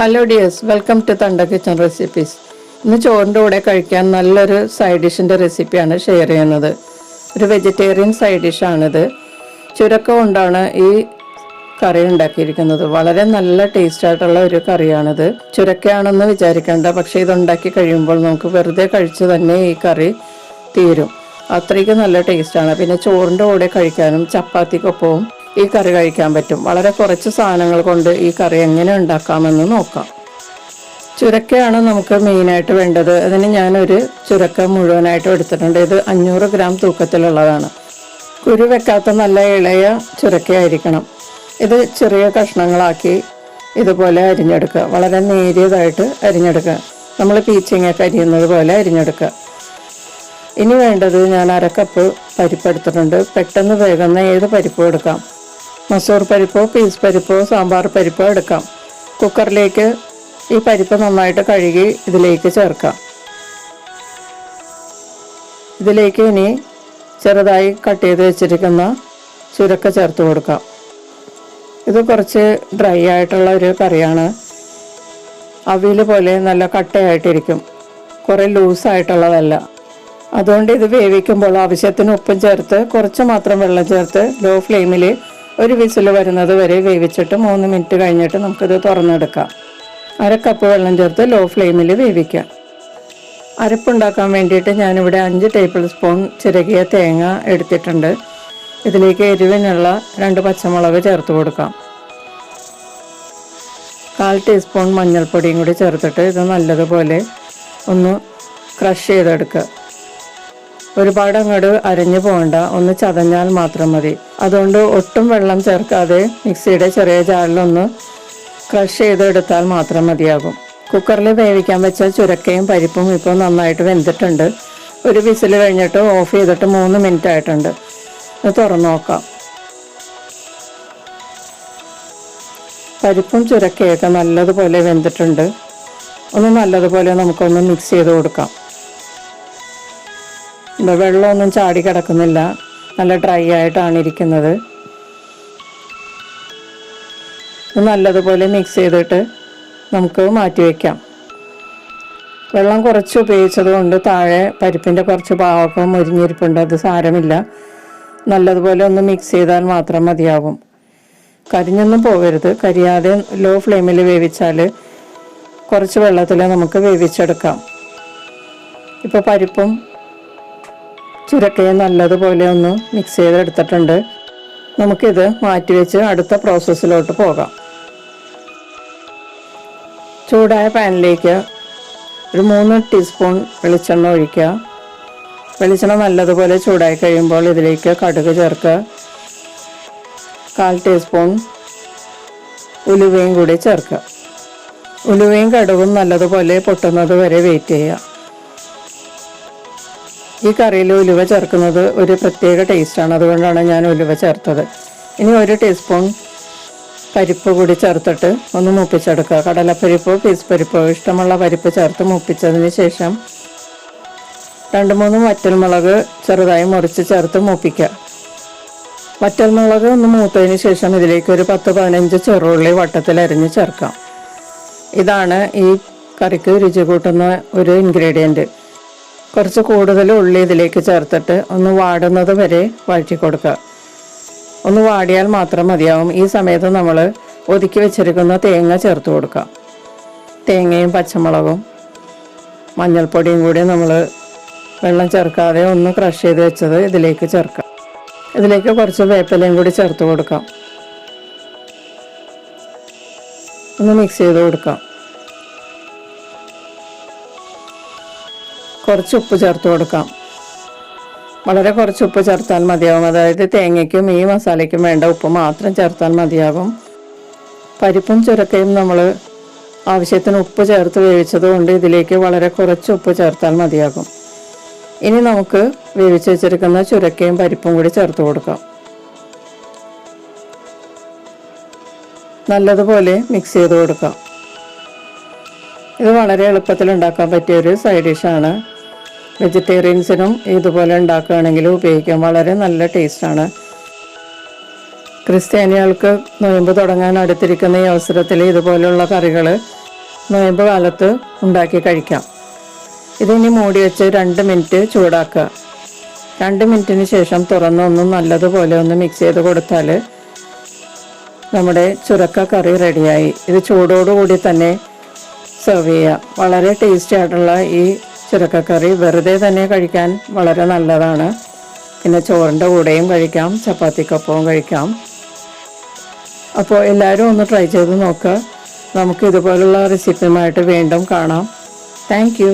Hello dears, welcome to തണ്ട kitchen recipes. ഇന്ന് ചോറിൻ്റെ കൂടെ കഴിക്കാൻ നല്ലൊരു സൈഡ് ഡിഷിൻ്റെ റെസിപ്പിയാണ് ഷെയർ ചെയ്യുന്നത്. ഒരു വെജിറ്റേറിയൻ സൈഡ് ഡിഷാണിത്. ചുരക്ക കൊണ്ടാണ് ഈ കറി ഉണ്ടാക്കിയിരിക്കുന്നത്. വളരെ നല്ല ടേസ്റ്റ് ആയിട്ടുള്ള ഒരു കറിയാണിത്. ചുരക്കയാണെന്ന് വിചാരിക്കേണ്ട, പക്ഷേ ഇതുണ്ടാക്കി കഴിയുമ്പോൾ നമുക്ക് വെറുതെ കഴിച്ച് തന്നെ ഈ കറി തീരും. അത്രയ്ക്ക് നല്ല ടേസ്റ്റാണ്. പിന്നെ ചോറിൻ്റെ കൂടെ കഴിക്കാനും ചപ്പാത്തിക്കൊപ്പവും ഈ കറി കഴിക്കാൻ പറ്റും. വളരെ കുറച്ച് സാധനങ്ങൾ കൊണ്ട് ഈ കറി എങ്ങനെ ഉണ്ടാക്കാമെന്ന് നോക്കാം. ചുരക്കയാണ് നമുക്ക് മെയിനായിട്ട് വേണ്ടത്. അതിന് ഞാനൊരു ചുരക്ക മുഴുവനായിട്ട് എടുത്തിട്ടുണ്ട്. ഇത് 500 ഗ്രാം തൂക്കത്തിലുള്ളതാണ്. കുരു വെക്കാത്ത നല്ല ഇളയ ചുരക്കയായിരിക്കണം. ഇത് ചെറിയ കഷ്ണങ്ങളാക്കി ഇതുപോലെ അരിഞ്ഞെടുക്കുക. വളരെ നേരിയതായിട്ട് അരിഞ്ഞെടുക്കുക. നമ്മൾ പീച്ചിങ്ങയൊക്കെ അരിയുന്നത് പോലെ അരിഞ്ഞെടുക്കുക. ഇനി വേണ്ടത്, ഞാൻ 1/2 കപ്പ് പരിപ്പ് എടുത്തിട്ടുണ്ട്. പെട്ടെന്ന് വേകുന്ന ഏത് പരിപ്പും എടുക്കാം. മസൂർ പരിപ്പോ പീസ് പരിപ്പോ സാമ്പാർ പരിപ്പോ എടുക്കാം. കുക്കറിലേക്ക് ഈ പരിപ്പ് നന്നായിട്ട് കഴുകി ഇതിലേക്ക് ചേർക്കാം. ഇതിലേക്ക് ഇനി ചെറുതായി കട്ട് ചെയ്ത് വെച്ചിരിക്കുന്ന ചുരക്ക ചേർത്ത് കൊടുക്കാം. ഇത് കുറച്ച് ഡ്രൈ ആയിട്ടുള്ള ഒരു കറിയാണ്. അവിയൽ പോലെ നല്ല കട്ടയായിട്ടിരിക്കും, കുറേ ലൂസായിട്ടുള്ളതല്ല. അതുകൊണ്ട് ഇത് വേവിക്കുമ്പോൾ ആവശ്യത്തിന് ഉപ്പും ചേർത്ത് കുറച്ച് മാത്രം വെള്ളം ചേർത്ത് ലോ ഫ്ലെയിമിൽ ഒരു വിസിൽ വരുന്നത് വരെ വേവിച്ചിട്ട് 3 മിനിറ്റ് കഴിഞ്ഞിട്ട് നമുക്കിത് തുറന്നെടുക്കാം. 1/2 കപ്പ് വെള്ളം ചേർത്ത് ലോ ഫ്ലെയിമിൽ വേവിക്കാം. അരപ്പുണ്ടാക്കാൻ വേണ്ടിയിട്ട് ഞാനിവിടെ 5 ടേബിൾ സ്പൂൺ ചിരകിയ തേങ്ങ എടുത്തിട്ടുണ്ട്. ഇതിലേക്ക് എരിവിനുള്ള 2 പച്ചമുളക് ചേർത്ത് കൊടുക്കാം. 1/4 ടീസ്പൂൺ മഞ്ഞൾപ്പൊടിയും കൂടി ചേർത്തിട്ട് ഇത് നല്ലതുപോലെ ഒന്ന് ക്രഷ് ചെയ്തെടുക്കുക. ഒരുപാട് അങ്ങോട്ട് അരഞ്ഞു പോകണ്ട, ഒന്ന് ചതഞ്ഞാൽ മാത്രം മതി. അതുകൊണ്ട് ഒട്ടും വെള്ളം ചേർക്കാതെ മിക്സിയുടെ ചെറിയ ജാറിലൊന്ന് ക്രഷ് ചെയ്തെടുത്താൽ മാത്രം മതിയാകും. കുക്കറിൽ വേവിക്കാൻ വെച്ച ചുരക്കയും പരിപ്പും ഇപ്പോൾ നന്നായിട്ട് വെന്തിട്ടുണ്ട്. ഒരു വിസിൽ കഴിഞ്ഞിട്ട് ഓഫ് ചെയ്തിട്ട് 3 മിനിറ്റ് ആയിട്ടുണ്ട്. ഇത് തുറന്നു നോക്കാം. പരിപ്പും ചുരക്കയൊക്കെ നല്ലതുപോലെ വെന്തിട്ടുണ്ട്. ഒന്ന് നല്ലതുപോലെ നമുക്കൊന്ന് മിക്സ് ചെയ്ത് കൊടുക്കാം. വെള്ളമൊന്നും ചാടി കിടക്കുന്നില്ല, നല്ല ഡ്രൈ ആയിട്ടാണ് ഇരിക്കുന്നത്. നല്ലതുപോലെ മിക്സ് ചെയ്തിട്ട് നമുക്ക് മാറ്റി വയ്ക്കാം. വെള്ളം കുറച്ച് ഉപയോഗിച്ചത് കൊണ്ട് താഴെ പരിപ്പിൻ്റെ കുറച്ച് ഭാഗമൊക്കെ മുരിഞ്ഞിരിപ്പുണ്ട്. അത് സാരമില്ല, നല്ലതുപോലെ ഒന്ന് മിക്സ് ചെയ്താൽ മാത്രം മതിയാകും. കരിഞ്ഞൊന്നും പോകരുത്. കരിയാതെ ലോ ഫ്ലെയിമിൽ വേവിച്ചാൽ കുറച്ച് വെള്ളത്തിൽ നമുക്ക് വേവിച്ചെടുക്കാം. ഇപ്പോൾ പരിപ്പും ചുരക്കയും നല്ലതുപോലെ ഒന്ന് മിക്സ് ചെയ്തെടുത്തിട്ടുണ്ട്. നമുക്കിത് മാറ്റിവെച്ച് അടുത്ത പ്രോസസ്സിലോട്ട് പോകാം. ചൂടായ പാനിലേക്ക് ഒരു 3 ടീസ്പൂൺ വെളിച്ചെണ്ണ ഒഴിക്കുക. വെളിച്ചെണ്ണ നല്ലതുപോലെ ചൂടായി കഴിയുമ്പോൾ ഇതിലേക്ക് കടുക് ചേർക്കുക. 1/4 ടീസ്പൂൺ ഉലുവയും കൂടി ചേർക്കുക. ഉലുവയും കടുകും നല്ലതുപോലെ പൊട്ടുന്നത് വരെ വെയിറ്റ് ചെയ്യുക. ഈ കറിയിൽ ഉലുവ ചേർക്കുന്നത് ഒരു പ്രത്യേക ടേസ്റ്റാണ്, അതുകൊണ്ടാണ് ഞാൻ ഉലുവ ചേർത്തത്. ഇനി 1 ടീസ്പൂൺ പരിപ്പ് കൂടി ചേർത്തിട്ട് ഒന്ന് മൂപ്പിച്ചെടുക്കുക. കടലപ്പരിപ്പോ പീസ് പരിപ്പോ ഇഷ്ടമുള്ള പരിപ്പ് ചേർത്ത് മൂപ്പിച്ചതിന് ശേഷം 2-3 വറ്റൽമുളക് ചെറുതായി മുറിച്ച് ചേർത്ത് മൂപ്പിക്കുക. വറ്റൽമുളക് ഒന്ന് മൂത്തതിന് ശേഷം ഇതിലേക്ക് ഒരു 10-15 ചെറുള്ളി വട്ടത്തിൽ അരിഞ്ഞ് ചേർക്കാം. ഇതാണ് ഈ കറിക്ക് രുചി കൂട്ടുന്ന ഒരു ഇൻഗ്രീഡിയൻറ്റ്. കുറച്ച് കൂടുതൽ ഉള്ളി ഇതിലേക്ക് ചേർത്തിട്ട് ഒന്ന് വാടുന്നത് വരെ വഴറ്റി കൊടുക്കുക. ഒന്ന് വാടിയാൽ മാത്രം മതിയാവും. ഈ സമയത്ത് നമ്മൾ ഒതുക്കി വെച്ചിരിക്കുന്ന തേങ്ങ ചേർത്ത് കൊടുക്കുക. തേങ്ങയും പച്ചമുളകും മഞ്ഞൾപ്പൊടിയും കൂടി നമ്മൾ വെള്ളം ചേർക്കാതെ ഒന്ന് ക്രഷ് ചെയ്ത് വെച്ചത് ഇതിലേക്ക് ചേർക്കാം. ഇതിലേക്ക് കുറച്ച് വേപ്പിലയും കൂടി ചേർത്ത് കൊടുക്കാം. ഒന്ന് മിക്സ് ചെയ്ത് കൊടുക്കാം. കുറച്ച് ഉപ്പ് ചേർത്ത് കൊടുക്കാം. വളരെ കുറച്ച് ഉപ്പ് ചേർത്താൽ മതിയാകും. അതായത് തേങ്ങയ്ക്കും ഈ മസാലയ്ക്കും വേണ്ട ഉപ്പ് മാത്രം ചേർത്താൽ മതിയാകും. പരിപ്പും ചുരക്കയും നമ്മൾ ആവശ്യത്തിന് ഉപ്പ് ചേർത്ത് വേവിച്ചത് കൊണ്ട് ഇതിലേക്ക് വളരെ കുറച്ച് ഉപ്പ് ചേർത്താൽ മതിയാകും. ഇനി നമുക്ക് വേവിച്ച് വെച്ചിരിക്കുന്ന ചുരക്കയും പരിപ്പും കൂടി ചേർത്ത് കൊടുക്കാം. നല്ലതുപോലെ മിക്സ് ചെയ്ത് കൊടുക്കാം. ഇത് വളരെ എളുപ്പത്തിൽ ഉണ്ടാക്കാൻ പറ്റിയ ഒരു സൈഡ് ഡിഷാണ്. വെജിറ്റേറിയൻസിനും ഇതുപോലെ ഉണ്ടാക്കുകയാണെങ്കിൽ ഉപയോഗിക്കാം. വളരെ നല്ല ടേസ്റ്റാണ്. ക്രിസ്ത്യാനികൾക്ക് നോയമ്പ് തുടങ്ങാൻ അടുത്തിരിക്കുന്ന ഈ അവസരത്തിൽ ഇതുപോലുള്ള കറികൾ നോയമ്പ് കാലത്ത് ഉണ്ടാക്കി കഴിക്കാം. ഇതിനി മൂടി വെച്ച് 2 മിനിറ്റ് ചൂടാക്കുക. 2 മിനിറ്റിന് ശേഷം തുറന്നൊന്ന് നല്ലതുപോലെ ഒന്ന് മിക്സ് ചെയ്ത് കൊടുത്താൽ നമ്മുടെ ചുരക്ക കറി റെഡിയായി. ഇത് ചൂടോടുകൂടി തന്നെ സെർവ് ചെയ്യുക. വളരെ ടേസ്റ്റി ആയിട്ടുള്ള ഈ ചുരക്കക്കറി വെറുതെ തന്നെ കഴിക്കാൻ വളരെ നല്ലതാണ്. പിന്നെ ചോറിൻ്റെ കൂടെയും കഴിക്കാം, ചപ്പാത്തിക്കൊപ്പവും കഴിക്കാം. അപ്പോൾ എല്ലാവരും ഒന്ന് ട്രൈ ചെയ്ത് നോക്കുക. നമുക്ക് ഇതുപോലുള്ള റെസിപ്പിയുമായിട്ട് വീണ്ടും കാണാം. Thank you.